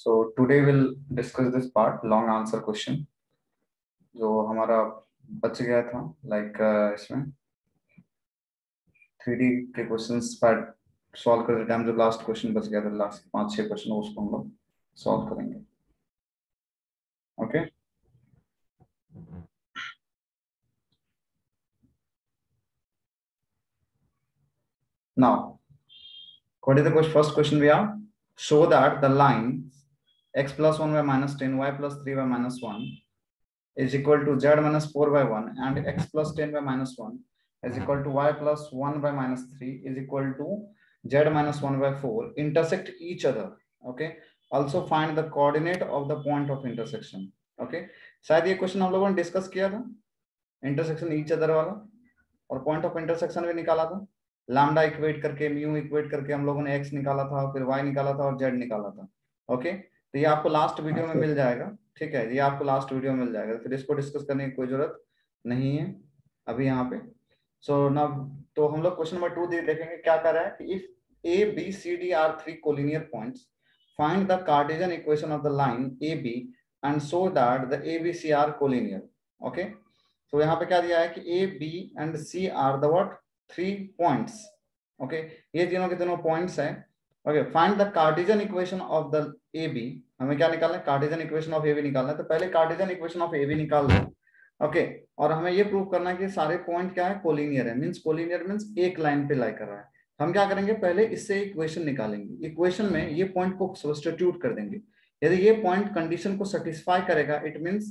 So today we'll discuss this part, long answer question, जो हमारा बच गया था इसमें 3D के क्वेश्चंस पर सॉल्व करते टाइम जो लास्ट क्वेश्चन बच गया था, लास्ट 5-6 क्वेश्चन, उसको हम लोग सॉल्व करेंगे. Okay. Now, what is the first question we have? Show that the line x plus 1 by minus 10, y plus 3 by minus 1 is equal to z minus 4 by 1 and x plus 10 by minus 1 is equal to y plus 1 by minus 3 is equal to z minus 1 by 4 intersect each other. Okay. Also find the coordinate of the point of intersection. Okay. शायद ये question हम लोगों ने discuss किया था, intersection each other वाला, और point of intersection भी निकाला था. लैम्डा इक्वेट करके, म्यू इक्वेट करके हम लोगों ने x निकाला था, फिर y निकाला था और z निकाला था. ओके. तो ये आपको लास्ट वीडियो में मिल जाएगा. ठीक है, ये आपको लास्ट वीडियो में मिल जाएगा, फिर इसको डिस्कस करने की कोई जरूरत नहीं है अभी यहाँ पे. सो नाउ तो हम लोग क्वेश्चन नंबर 2 देखेंगे. क्या कर रहा है कि if a b c d are 3 collinear points, find the Cartesian equation of the line ab and show that the abc are collinear. Okay. तो यहाँ पे क्या दिया है कि a b and c are the what 3 points. Okay. ये तीनों के तीनों पॉइंट्स हैं. Okay. Find the Cartesian equation of the AB. हमें क्या निकालना है? कार्टेशियन इक्वेशन ऑफ AB निकालना है. तो पहले कार्टेशियन इक्वेशन ऑफ AB निकाल दो. ओके. और हमें ये प्रूव करना है कि सारे पॉइंट क्या है? कोलिनियर है. मींस कोलिनियर मींस एक लाइन पे लाई कर रहा है. हम क्या करेंगे? पहले इससे इक्वेशन निकालेंगे. इक्वेशन में ये पॉइंट को सब्स्टिट्यूट कर देंगे. यदि ये पॉइंट कंडीशन को सेटिस्फाई करेगा, इट मींस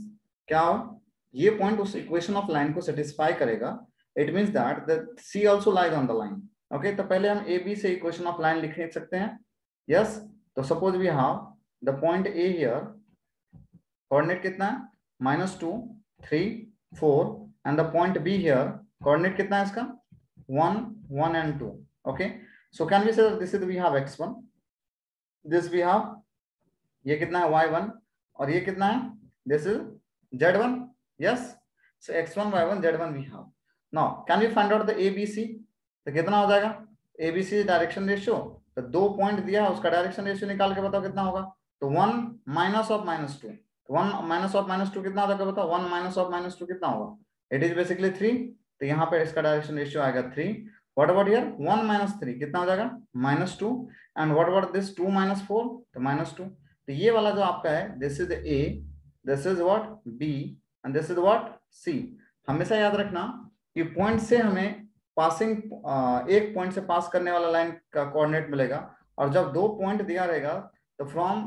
क्या हो? ये पॉइंट उस इक्वेशन ऑफ लाइन को सेटिस्फाई करेगा. It means that the C also lies on the line. Okay. तो पहले हम AB से इक्वेशन ऑफ लाइन लिख सकते हैं. यस. तो suppose we have the point A here, coordinate कितना है? -2, 3, 4, and the point B here, coordinate कितना है इसका? 1, 1 and 2. Okay. So can we say this is we have x1, this we have, ये कितना है? y1, और ये कितना है? This is z1. Yes. So x1, y1, z1 we have. Now can we find out the ABC? तो कितना हो जाएगा? ABC direction ratio. तो 2 पॉइंट दिया है, उसका डायरेक्शन रेशियो निकाल के बताओ कितना होगा. तो 1 माइनस ऑफ -2. तो 1 माइनस ऑफ -2 कितना होगा बताओ. 1 माइनस ऑफ -2 कितना होगा? It is basically 3. तो यहाँ पे इसका डायरेक्शन रेशियो आएगा 3. What about here? 1 माइनस 3 कितना हो जाएगा? -2. And what about this 2 minus 4? तो -2. तो ये वाला जो आपका है, this is A, this is what B, and this is what C. हमेशा याद रखना कि पॉइंट से हमें पासिंग, एक पॉइंट से पास करने वाला लाइन का कोऑर्डिनेट मिलेगा, और जब 2 पॉइंट दिया रहेगा तो from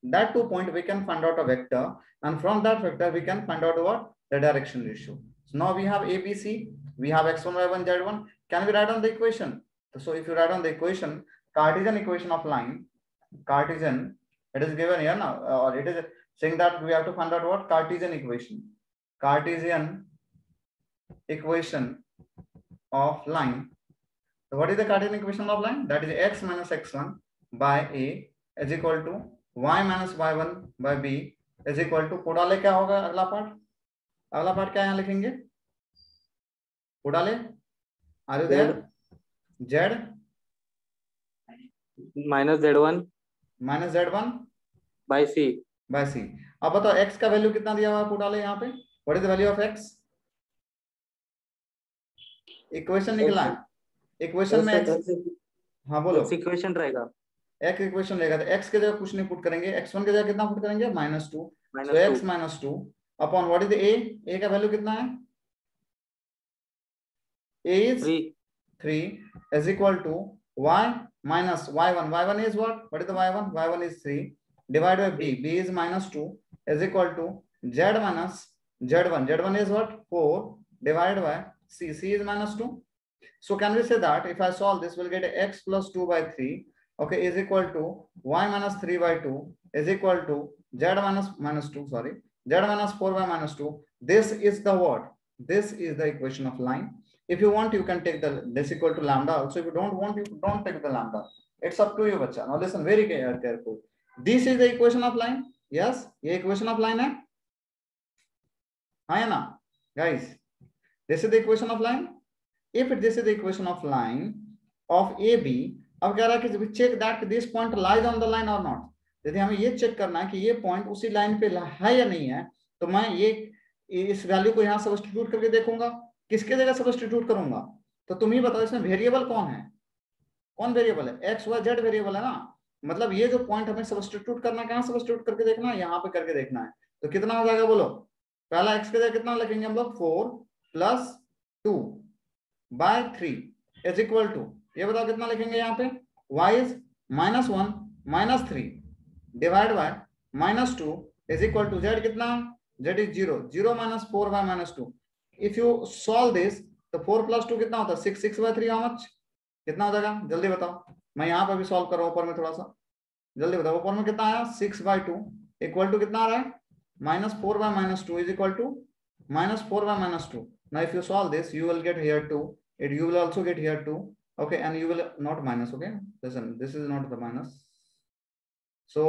that 2 point we can find out a vector, and from that vector we can find out what the direction ratio. So now we have ABC, we have x1, y1, z1. Can we write on the equation? So if you write on the equation, Cartesian equation of line, Cartesian, it is given here ना, और it is saying that we have to find out what Cartesian equation. Cartesian equation of line. So what is the Cartesian equation of line? That is x minus x1 by A is equal to y minus y1 by B is equal to, पुडाले क्या होगा? अगला part क्या यहाँ लिखेंगे? पुडाले, are you there? Z minus z1 by C. अब बताओ x का value कितना दिया हुआ है पुडाले यहाँ पे? What is the value of x? Equation निकला है. इक्वेशन में x, हाँ बोलो. इक्वेशन रहेगा, x इक्वेशन रहेगा. तो x के जगह कुछ नहीं पुट करेंगे, x1 के जगह कितना पुट करेंगे? -2. सो x -2 upon what is A का वैल्यू कितना है? A is 3 is equal to y minus y1. y1 is what is the y1? y1 is 3 divided by B is -2 is equal to z minus z1. z1 is what? 4 divided by C is -2. So can we say that if I solve this, we'll get x plus 2 by 3, okay, is equal to y minus 3 by 2 is equal to z minus -2, sorry, z minus 4 by -2. This is the what? This is the equation of line. If you want, you can take this equal to lambda also. If you don't want, you don't take the lambda. It's up to you, bacha. Now listen very careful. This is the equation of line. Yes, ये equation of line है. हाँ ना, guys. This is the equation of line. If this is the equation of line of AB, अब कह रहा है कि check that this point lies on the line or not. यदि हमें ये चेक करना है कि ये पॉइंट उसी लाइन पे है या नहीं है, तो मैं ये इस वैल्यू को यहाँ सब्स्टिट्यूट करके देखूंगा। किसके जगह सब्स्टिट्यूट करूंगा? तो तुम ही बताओ इसमें वेरिएबल कौन है? कौन वेरिएबल है? एक्स वाई जेड वेरिएबल है ना। मतलब ये जो पॉइंट हमें सब्स्टिट्यूट करना है, कहाँ सब्स्टिट्यूट करके देखना है? यहाँ पे करके देखना है। तो कितना हो जाएगा बोलो? पहला एक्स के जगह कितना लिखेंगे हम लोग? 4 + 2 / 3 इज इक्वल टू, ये बताओ कितना लिखेंगे यहाँ पे? y is -1 - 3 divide by -2 is equal to z कितना? z is 0 0 - 4 / -2। If you solve this तो 4 + 2 कितना होता है? 6 6 / 3 हाउ मच? कितना हो जाएगा? जल्दी बताओ। मैं यहाँ पर भी सॉल्व कर रहा हूँ ऊपर में थोड़ा सा, जल्दी बताओ। ऊपर में कितना आया? 6/2 इक्वल टू कितना आ रहा है? -4 / -2 is equal to -4 / -2। Now if you solve this, you will get here 2. You will also get here 2. Okay, and you will not minus. Okay, listen, this is not the minus. So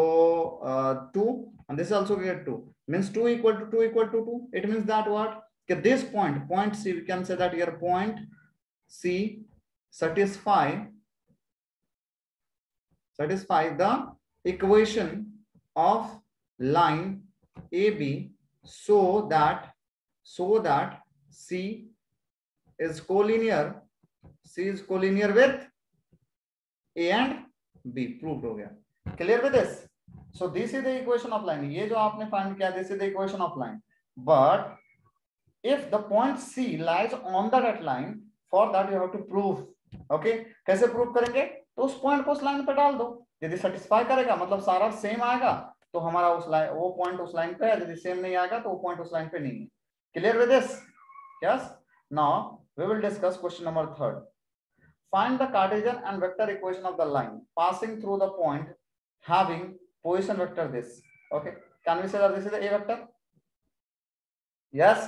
2, and this also get 2. Means 2 = 2 = 2. It means that what? Okay, this point C, we can say that here point C satisfy the equation of line AB so that C is collinear with A and B। Prove हो गया। Clear with this? So this is the equation of line. ये जो आपने find किया, this is the equation of line. But if the point C lies on the that line, for that you have to prove। Okay, कैसे prove करेंगे? तो उस point को उस लाइन पे डाल दो। यदि सेटिस्फाई करेगा, मतलब सारा सेम आएगा, तो हमारा उस लाइन, वो पॉइंट उस लाइन पे है। यदि सेम नहीं आएगा तो वो पॉइंट उस लाइन पे नहीं है। Clear with this? Yes. Now we will discuss question number 3. Find the Cartesian and vector equation of the line passing through the point having position vector this. Okay. Can we say that this is the A vector? Yes.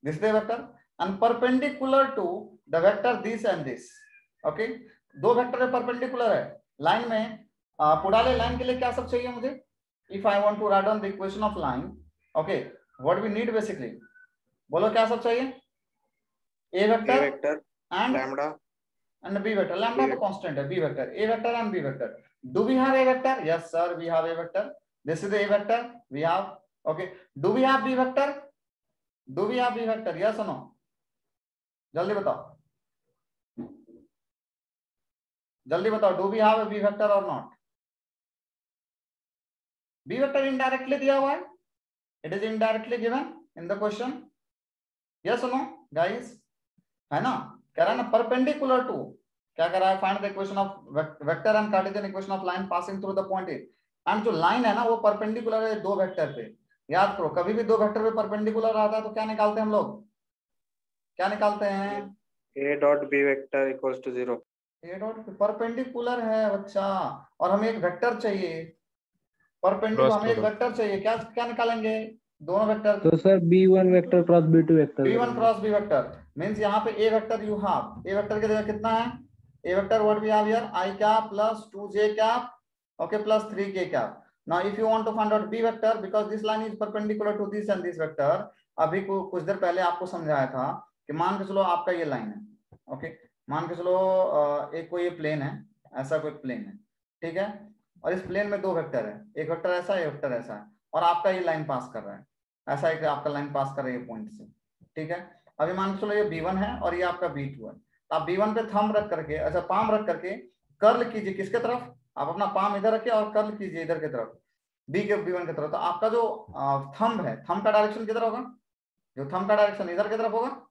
This is the vector and perpendicular to the vector this and this. Okay. दो vector है, perpendicular है line में। पुडाले line के लिए क्या सब चाहिए मुझे? If I want to write down the equation of line, okay, what we need basically? बोलो क्या सब चाहिए? A vector and lambda and B vector. Lambda तो constant है, B vector, A vector and B vector. Do we have A vector? Yes sir, we have A vector. This is the A vector we have. Okay. Do we have B vector? Do we have B vector? Yes or no? जल्दी बताओ, जल्दी बताओ। Do we have a B vector or not? B vector indirectly दिया हुआ है। It is indirectly given in the question. Yes or no guys? है ना? कह रहा है ना परपेंडिकुलर टू, क्या कर रहा है? Find the equation of vector and Cartesian equation of line passing through the point A. And जो लाइन है ना वो परपेंडिकुलर है दो वेक्टर पे। याद करो, कभी भी दो वेक्टर पे परपेंडिकुलर आता है तो क्या निकालते हैं हम लोग? क्या निकालते हैं? A.B vector equals to 0। A dot perpendicular है बच्चा, और हमें एक वेक्टर चाहिए। परपेंडिकुलर हमें एक वेक्टर चाहिए। क्या क्या निकालेंगे? दोनों वेक्टर। तो sir B1 vector cross B2 vector. B1 cross B vector means यहाँ पे A vector you have, A vector की जगह कितना है? A vector what we have here I cap plus 2j cap, okay, plus 3k cap। Now if you want to find out B vector, because this line is perpendicular to this and this vector, अभी कुछ देर पहले आपको समझाया था कि मान के चलो आपका ये लाइन है, ओके, मान के चलो एक कोई ये प्लेन है, ऐसा कोई प्लेन है, ठीक है, और इस प्लेन में दो वेक्टर है, एक वेक्टर ऐसा है, एक वेक्टर ऐसा है, और आपका ये लाइन पास कर रहा है, ऐसा एक आपका लाइन पास कर रही है पॉइंट से, ठीक है। अभी मान के चलो ये B1 है और ये आपका B2 है, तो आप B1 पे थंब रख करके, अच्छा पाम रख करके कर्ल कीजिए किसके तरफ? आप अपना पाम इधर रखिए और कर्ल कीजिए इधर की तरफ, B1 की तरफ। तो आपका जो थंब है, थंब का डायरेक्शन किधर होगा? जो थंब का डायरेक्शन इधर की तरफ होगा,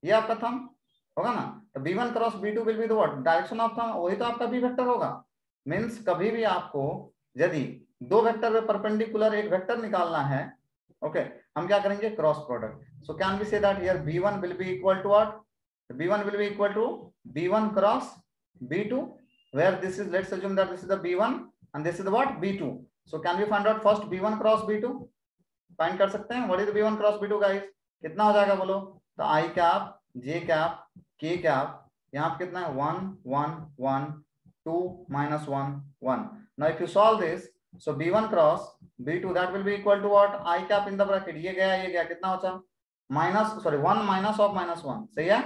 ये आपका थंब होगा ना। तो B1 cross B2 will be the what? Direction of thumb, वही तो आपका B वेक्टर होगा। मींस कभी भी आपको यदि दो वेक्टर में परपेंडिकुलर एक वेक्टर निकालना है, ओके, हम क्या करेंगे? Cross product. So can we say that here B1 will be equal to what? B1 will be equal to B1 cross B2, where this is, let's assume that this is the B1 and this is the what? B2. So can we find out first B1 cross B2? Find कर सकते हैं? What is the B1 cross B2 guys? कितना हो जाएगा बोलो? तो I cap, J cap, K cap, यहाँ पे कितना है? 1 1 1 2 minus 1 1. Now if you solve this, so B1 cross B2 that will be equal to what? I cap in the bracket, ये गया, कितना होता? माइनस, सॉरी 1 माइनस ऑफ -1, सही है,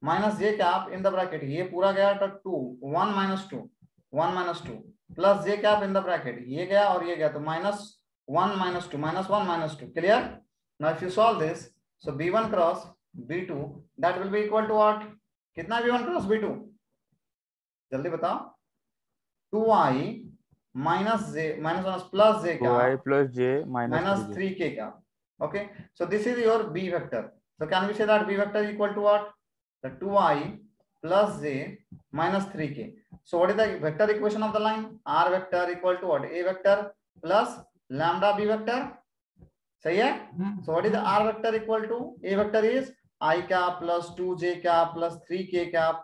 minus J cap in the bracket, ये पूरा गया तो 2 1 - 2 1 - 2 plus J cap in the bracket, ये गया और ये गया, तो -1 -2 -1 -2, clear? Now if you solve this, so b1 cross b2 that will be equal to what? कितना b1 क्रॉस b2? जल्दी बताओ। 2i minus j minus 1 plus j 2i cap plus j minus minus 3j. 3k cap. Okay, so this is your b vector. So can we say that b vector is equal to what? The 2i plus j minus 3k. So what is the vector equation of the line? R vector equal to what? A vector plus lambda b vector. सही है? So what is the R vector equal to? A vector is I cap plus 2j cap plus 3k cap.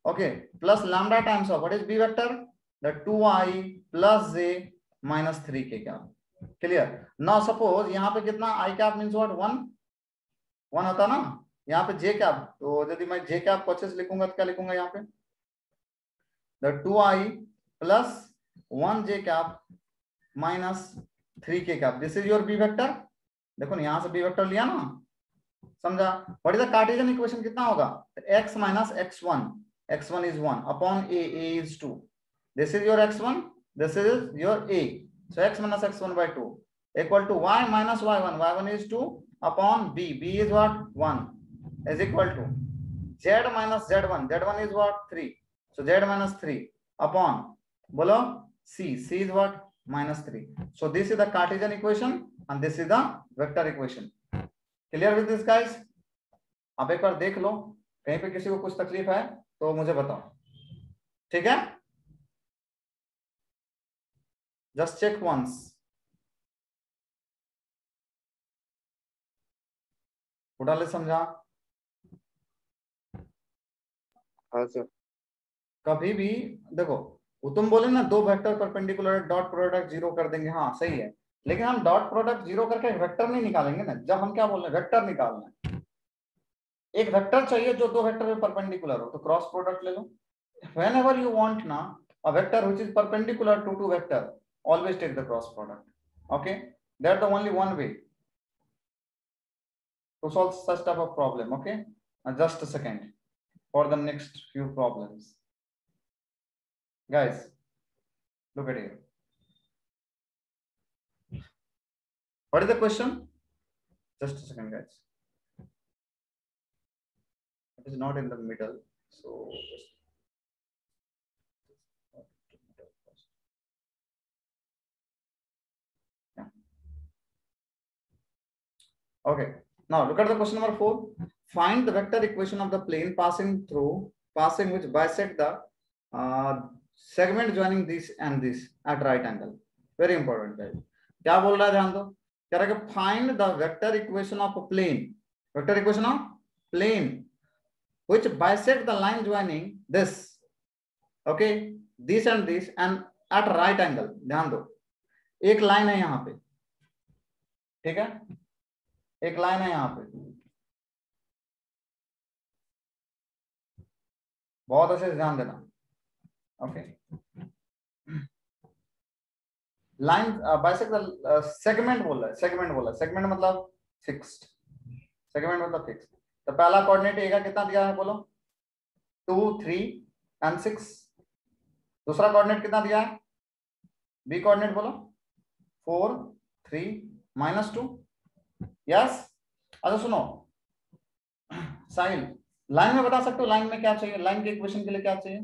Okay, plus lambda times of what is b vector? The 2i plus j minus 3k cap. Clear? Now suppose यहाँ पे कितना I cap means what? 1 होता ना, यहाँ पे j cap, तो यदि मैं j cap 25 लिखूंगा तो क्या लिखूंगा यहाँ पे? The 2i plus 1j cap minus 3k cap. This is your b vector. देखो ना, यहां से b वेक्टर लिया ना, समझा? What is the Cartesian equation? कितना होगा? x minus x1, x1 is 1 upon a is 2. This is your x1, this is your a. So x minus x1 by 2 equal to y minus y1, y1 is 2 upon b, b is what? 1 is equal to z minus z1, z1 is what? 3. So z minus 3 upon, bolo, c, c is what? Minus 3. So this is the Cartesian equation and this is the vector equation. Clear with this guys? आप एक बार देख लो, कहीं पे किसी को कुछ तकलीफ है तो मुझे बताओ, ठीक है? Just check once. उड़ाले समझा? हाँ सर। कभी भी देखो, वो तुम बोले ना दो vector perpendicular dot product zero कर देंगे, हाँ सही है, लेकिन हम डॉट प्रोडक्ट जीरो करके वेक्टर नहीं निकालेंगे ना। जब हम क्या बोल रहे हैं, वेक्टर निकालना है, एक वेक्टर चाहिए जो दो वेक्टर में परपेंडिकुलर हो, तो क्रॉस प्रोडक्ट ले लो। whenever you want ना a vector which is perpendicular to two vector, always take the cross product. Okay, that's the only one way to solve such type of problem. Okay, just a second for the next few problems, guys. Look at here. What is the question? Just a second, guys. It is not in the middle, so yeah. Okay, now look at the question number 4. Find the vector equation of the plane passing which bisect the segment joining this and this at right angle. Very important, guys. क्या बोल रहा है, ध्यान दो। कह रहा है कि find the vector equation of a plane, vector equation of plane which bisect the line joining this, okay, this and this and at right angle. ध्यान दो, एक लाइन है यहाँ पे, ठीक है, एक लाइन है यहाँ पे, बहुत अच्छे से ध्यान देना। Okay, line bisect the segment बोल रहा है, सेगमेंट बोला है, सेगमेंट मतलब फिक्स्ड, सेगमेंट मतलब फिक्स। तो पहला कोऑर्डिनेट ए का कितना दिया है बोलो? 2 3 एंड 6। दूसरा कोऑर्डिनेट कितना दिया है? बी कोऑर्डिनेट बोलो 4 3 -2। यस, अच्छा सुनो साहिल, लाइन में बता सकते हो लाइन में क्या चाहिए? लाइन के इक्वेशन के लिए क्या चाहिए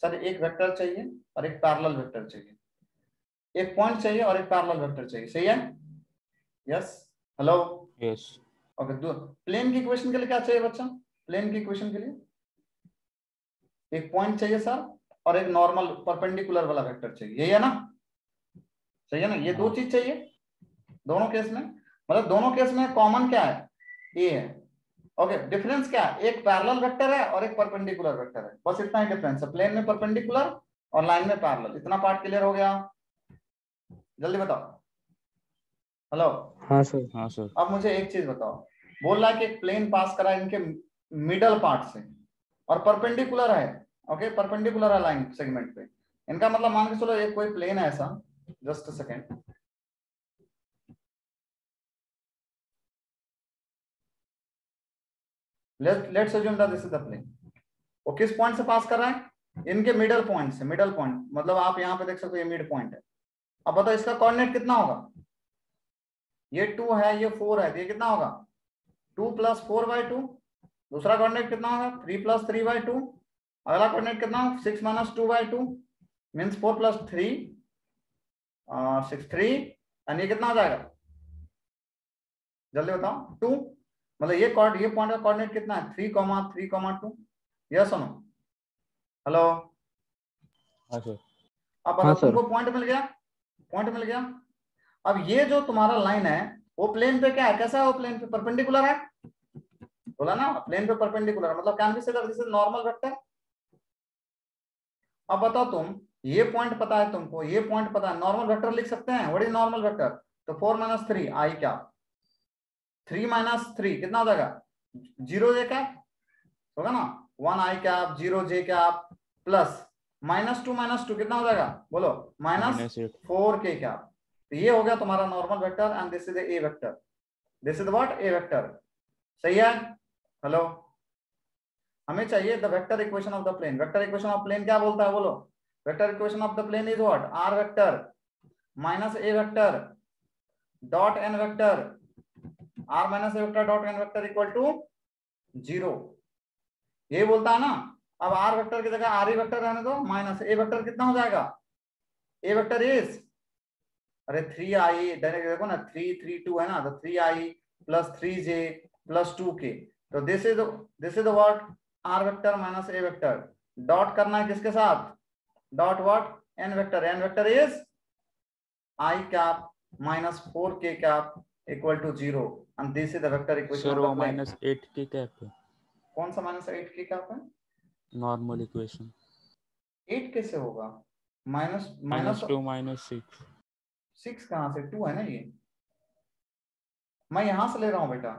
सर? एक वेक्टर चाहिए और एक पैरेलल वेक्टर चाहिए, एक पॉइंट चाहिए और एक पैरेलल वेक्टर चाहिए, सही है? Yes, hello, Yes. Okay. Plane की इक्वेशन के लिए क्या चाहिए बच्चा? प्लेन की इक्वेशन के लिए एक पॉइंट चाहिए सर और एक नॉर्मल परपेंडिकुलर वाला वेक्टर चाहिए, यही है ना? सही है ना? ये दो चीज चाहिए दोनों केस में, मतलब दोनों केस में कॉमन क्या है? ए है। ओके, डिफरेंस क्या है? एक पैरेलल वेक्टर है और एक परपेंडिकुलर वेक्टर है, बस इतना ही डिफरेंस है, प्लेन में परपेंडिकुलर और लाइन में पैरेलल। इतना पार्ट क्लियर हो गया? जल्दी बताओ। हेलो, हाँ सर। हाँ सर। अब मुझे एक चीज बताओ, बोल रहा है कि एक प्लेन पास करा है इनके मिडल पार्ट से और परपेंडिकुलर है, ओके, परपेंडिकुलर है लाइन सेगमेंट पे। इनका मतलब मान के चलो एक कोई प्लेन है ऐसा, just a second, let's assume that this is the plane. वो किस पॉइंट से पास कर रहा है? इनके मिडल पॉइंट से, मिडल पॉइंट मतलब आप यहाँ पे देख सकते हो ये मिड पॉइंट है। अब बताओ इसका कोऑर्डिनेट कितना होगा, ये 2 है ये 4 है, तो ये कितना होगा 2 + 4/2। दूसरा कोऑर्डिनेट कितना होगा 3 + 3/2। अगला कोऑर्डिनेट कितना होगा 6 - 2/2 मींस 4 + 3 6 3 एंड ये कितना हो जाएगा जल्दी बताओ 2। मतलब ये पॉइंट का कोऑर्डिनेट कितना है 3, 3, 2। यस और नो? हेलो हाँ सर। अब बताओ हाँ, सर। तुमको पॉइंट मिल गया, पॉइंट मिल गया। अब ये जो तुम्हारा लाइन है वो प्लेन पे क्या है, कैसा है वो प्लेन पे परपेंडिकुलर है, बोला ना प्लेन पे परपेंडिकुलर, मतलब can be said this is normal vector. अब बताओ तुम ये पॉइंट पता है तुमको, ये पॉइंट पता है, नॉर्मल वेक्टर लिख सकते हैं। व्हाट इज नॉर्मल वेक्टर, तो 4 - 3 आई क्या 3 - 3 कितना हो जाएगा 0 j क्या होगा ना 1 i cap 0 j cap plus -2 - 2 कितना हो जाएगा बोलो -8। -4 k कैप। तो ये हो गया तुम्हारा normal vector and this is a vector, this is what a vector. सही है? हेलो हमें चाहिए the vector equation of the plane. Vector equation of plane क्या बोलता है बोलो, vector equation of the plane is what r vector minus a vector dot n vector, r minus a vector dot n vector equal to 0। ये बोलता है ना। अब r vector की जगह r वेक्टर रहने दो, माइनस a वेक्टर कितना हो जाएगा, a वेक्टर इज अरे 3i देखो ना 3 3 2 है ना, तो 3i + 3j + 2k। तो this is what r vector minus a vector dot करना है किसके साथ, dot what n vector, n vector is i cap minus 4k cap equal to 0 and this is the vector equation sir of वो the plane. -8 cap है, कौन सा -8k cap है, normal equation. 8 कैसे होगा, माइनस -2 -6। 6 कहां से, 2 है ना ये, मैं यहां से ले रहा हूं बेटा,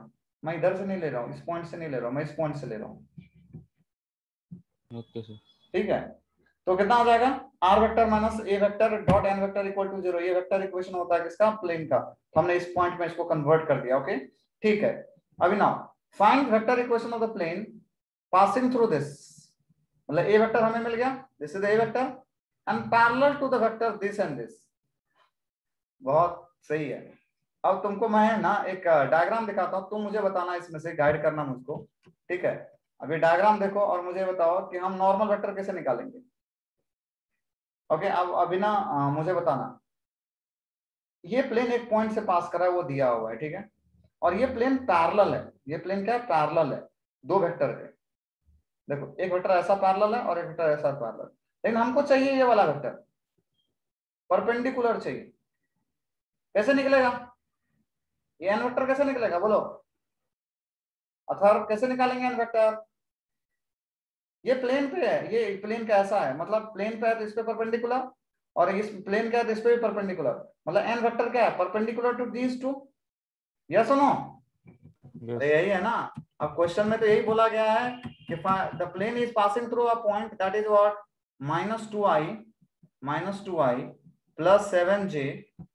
मैं इधर से नहीं ले रहा हूं, इस पॉइंट से नहीं ले रहा हूं, मैं इस पॉइंट से ले रहा हूं। Okay sir. ठीक है तो कितना हो जाएगा r vector minus a vector dot n vector equal to 0। ये वेक्टर इक्वेशन होता है किसका, प्लेन का। तो हमने इस पॉइंट में इसको कन्वर्ट कर दिया। ओके ठीक है। अभी now find vector equation of the plane passing through this, मतलब a वेक्टर हमें मिल गया, this is a vector and parallel to the vector this and this. बहुत सही है। अब तुमको मैं ना एक डायग्राम दिखाता हूं, तुम मुझे बताना इसमें से, गाइड करना मुझको। ठीक है अभी डायग्राम देखो और मुझे बताओ कि हम नॉर्मल वेक्टर कैसे निकालेंगे। ओके अब अभी ना मुझे बताना, ये प्लेन एक पॉइंट से पास कर रहा है वो दिया हुआ है, ठीक है, और ये प्लेन पैरेलल है, ये प्लेन क्या है पैरेलल है दो वेक्टर के। देखो एक वेक्टर ऐसा पैरेलल है और एक वेक्टर ऐसा पैरेलल, लेकिन हमको चाहिए ये वाला वेक्टर परपेंडिकुलर चाहिए। कैसे निकलेगा ये एन वेक्टर, कैसे निकलेगा बोलो, अथर्व कैसे निकालेंगे एन वेक्टर। ये प्लेन पे है, ये प्लेन का ऐसा है, मतलब प्लेन पे है तो इस पे परपेंडिकुलर, और इस प्लेन का है तो इस पे भी परपेंडिकुलर, मतलब एन वेक्टर क्या है perpendicular to these two. Yes और नो? अरे यही है ना। अब क्वेश्चन में तो यही बोला गया है कि the plane is passing through a point that is what -2i + 7j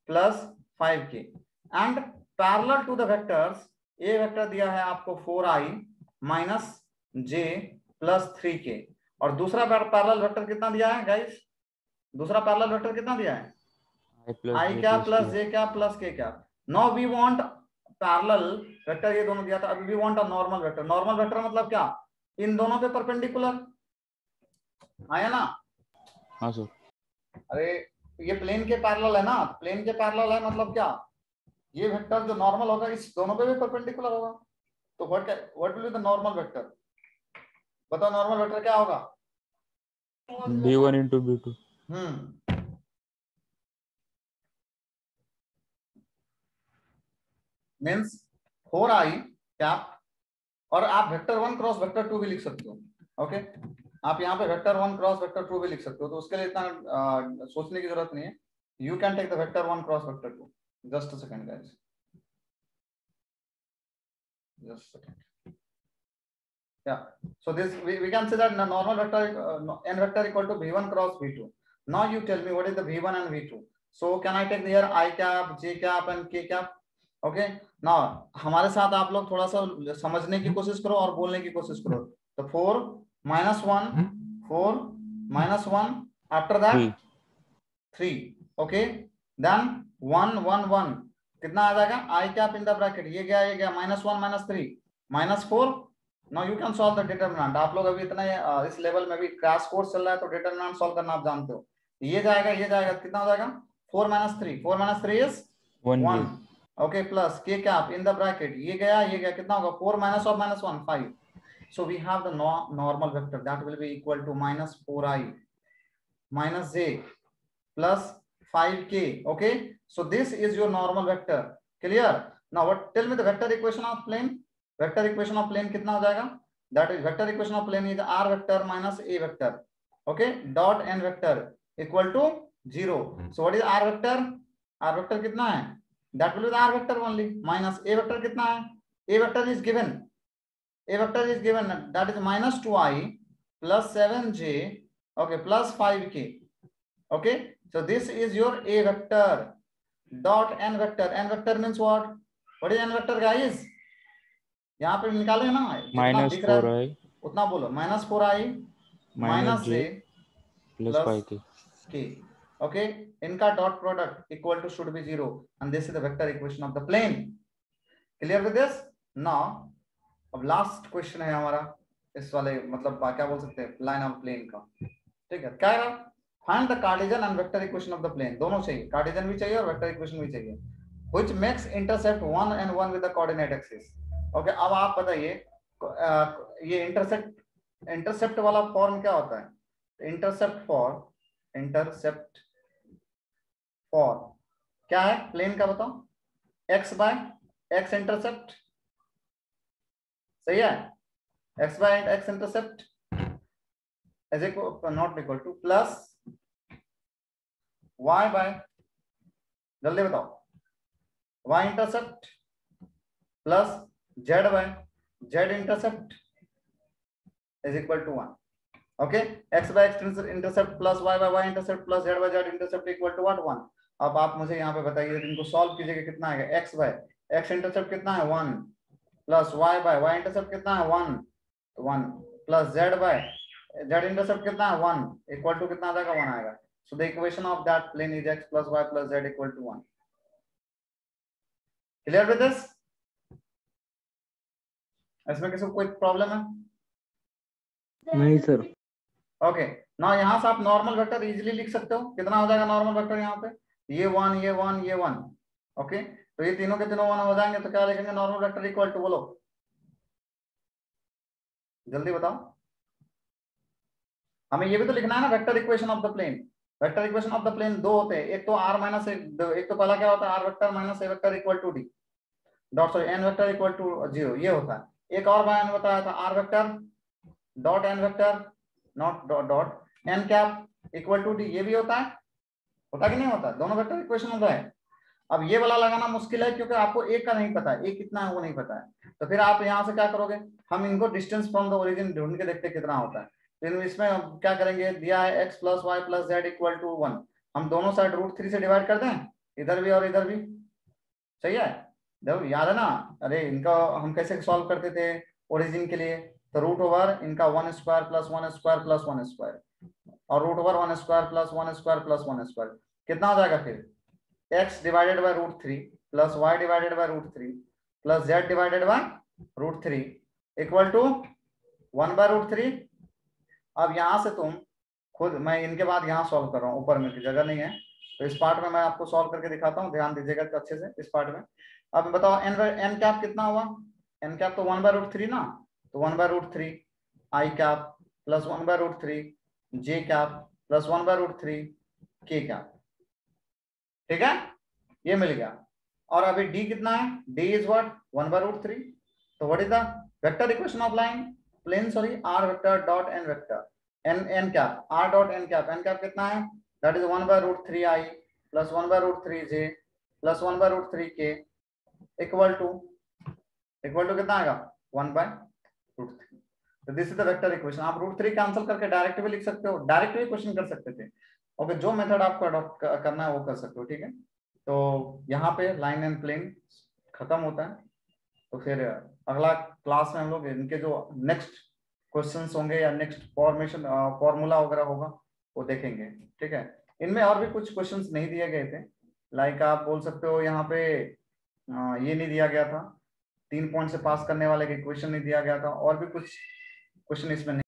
+ 5k and parallel to the vectors. A vector दिया है आपको 4i - j + 3k, और दूसरा पैरेलल वेक्टर कितना दिया है गाइस, दूसरा पैरेलल वेक्टर कितना दिया है i क्या + j क्या + k क्या। Now we want parallel vector, ये दोनों दिया था, अभी we want a normal vector. Normal vector मतलब क्या, इन दोनों पे परपेंडिकुलर आया ना। हाँ सर। अरे ये प्लेन के पैरेलल है ना, प्लेन के पैरेलल है मतलब क्या, ये वेक्टर जो नॉर्मल होगा इस दोनों पे भी परपेंडिकुलर होगा। तो what will be the normal vector, बताओ नॉर्मल वेक्टर क्या होगा, b1 × b2। Means 4i cap, और आप वेक्टर 1 क्रॉस वेक्टर 2 भी लिख सकते हो। ओके आप यहाँ पे वेक्टर 1 क्रॉस वेक्टर 2 भी लिख सकते हो, तो उसके लिए इतना सोचने की जरूरत नहीं है। You can take the vector 1 cross vector 2। Just a second guys, just a second. Yeah, so this we can say that the normal vector n vector equal to v1 cross v2. Now you tell me what is the v1 and v2. So can I take here I cap, j cap and k cap? Okay now हमारे साथ आप लोग थोड़ा सा समझने की कोशिश करो और बोलने की कोशिश करो। तो 4 - 1 4 -1 after that 3 ओके देन 1 1 1 कितना आ जाएगा I cap in the bracket ये गया -1 -3 -4 now you can solve the determinant आप लोग अभी इतना इस लेवल में भी क्रैश कोर्स चल रहा है तो डिटरमिनेंट सॉल्व करना आप जानते हो ये जाएगा कितना हो जाएगा 4 - 3 is 1 okay plus k cap in the bracket ये गया कितना होगा 4 minus of -1 5 so we have the normal vector that will be equal to -4i minus j plus 5k okay so this is your normal vector clear now what tell me the vector equation of plane कितना हो जाएगा that is vector equation of plane is r vector minus a vector okay dot n vector equal to 0 so what is r vector कितना है that will be the r vector only minus a vector कितना है a vector is given that is -2i plus 7j okay plus 5k okay so this is your a vector dot n vector means what is n vector guys यहाँ पे निकाले ना -4i उतना बोलो -4i minus j plus 5k okay इनका dot product equal to should be 0 and this is the vector equation of the plane clear with this now अब last question है हमारा इस वाले मतलब क्या बोल सकते हैं लाइन ऑफ प्लेन का ठीक है क्या है find the Cartesian and vector equation of the plane दोनों चाहिए कार्टेशियन भी चाहिए और वेक्टर इक्वेशन भी चाहिए which makes intercept 1 and 1 with the coordinate axis okay अब आप बताइए ये इंटरसेप्ट वाला फॉर्म क्या होता है इंटरसेप्ट फॉर क्या है प्लेन का बताओ x बाय x इंटरसेप्ट सही है x by x intercept is not equal to plus y by जल्दी बताओ y intercept plus z by z intercept is equal to 1 okay x by x intercept plus y by y intercept plus z by z intercept equal to what 1 अब आप मुझे यहाँ पे बताइए इनको solve कीजिएगा कितना आएगा x by x intercept कितना है 1 plus y by y intercept कितना है 1 plus z by z intercept कितना है 1 इक्वल टू कितना आ जाएगा 1 आएगा so the equation of that plane is x plus y plus z equal to 1 clear with this इसमें किसी को कोई प्रॉब्लम है नहीं सर ओके नाउ यहां से आप नॉर्मल वेक्टर इजीली लिख सकते हो कितना हो जाएगा नॉर्मल वेक्टर यहाँ पे ये 1 ओके तो ये तीनों के तीनों 1 हो जाएंगे तो क्या लिखेंगे नॉर्मल वेक्टर इक्वल टू बोलो जल्दी बताओ हमें ये भी तो लिखना है ना vector equation of the plane दो होते हैं एक तो r माइनस एक तो पहला क्या होता है r vector minus a vector equal to d dot sorry n vector equal to 0 ये होता है एक और मैंने बताया था r vector dot n vector naught dot n cap equal to d ये भी होता कि नहीं होता दोनों वेक्टर इक्वेशन होता है अब ये वाला लगाना मुश्किल है क्योंकि आपको एक का नहीं पता है एक कितना है वो नहीं पता है तो फिर आप यहाँ से क्या करोगे हम इनको डिस्टेंस फ्रॉम द ओरिजिन ढूंढ के देखते कितना होता है तो इसमें क्या करेंगे दिया है x plus y plus z equal to 1 हम दोनों साइड √3 से डिवाइड कर दें इधर भी और इधर भी सही है देखो याद है ना अरे इनका हम कैसे सॉल्व करते थे ओरिजिन के लिए तो रूट ओवर इनका 1 square plus 1 square plus 1 square और root over 1 square plus 1 square plus 1 square कितना हो जाएगा फिर x divided by √3 plus y divided by √3 plus z divided by √3 equal to 1 by √3 अब यहां से तुम खुद मैं इनके बाद यहाँ सॉल्व कर रहा हूँ ऊपर में की जगह नहीं है तो इस पार्ट में मैं आपको सॉल्व करके दिखाता हूँ ध्यान दीजिएगा अच्छे से इस पार्ट में अब बताओ n कैप कितना हुआ n कैप तो 1 बाय √3 ना तो 1 by √3 i cap plus 1 by √3 j cap plus 1 by √3 k cap ठीक है ये मिल गया और अभी d कितना है d इज व्हाट 1 बाय √3 तो what is the vector equation of line plane sorry r vector dot n vector n cap r dot n cap कितना है that is 1 by √3 i plus 1 by √3 j plus 1 by √3 k equal to कितना आएगा 1 by √3 तो this is the vector equation आप √3 cancel करके direct भी लिख सकते हो डायरेक्ट भी क्वेश्चन कर सकते थे ओके जो मेथड आपको अडॉप्ट करना है वो कर सकते हो ठीक है तो यहाँ पे लाइन एंड प्लेन खत्म होता है तो फिर अगला क्लास में हम लोग इनके जो नेक्स्ट क्वेश्चंस होंगे या नेक्स्ट फॉर्मूला वगैरह होगा वो देखेंगे। ठीक है, इनमें और भी कुछ क्वेश्चंस नहीं दिए गए थे, लाइक आप बोल सकते हो यहाँ पे ये नहीं दिया गया था, 3 पॉइंट से पास करने वाले के क्वेश्चन नहीं दिया गया था, और भी कुछ क्वेश्चन इसमें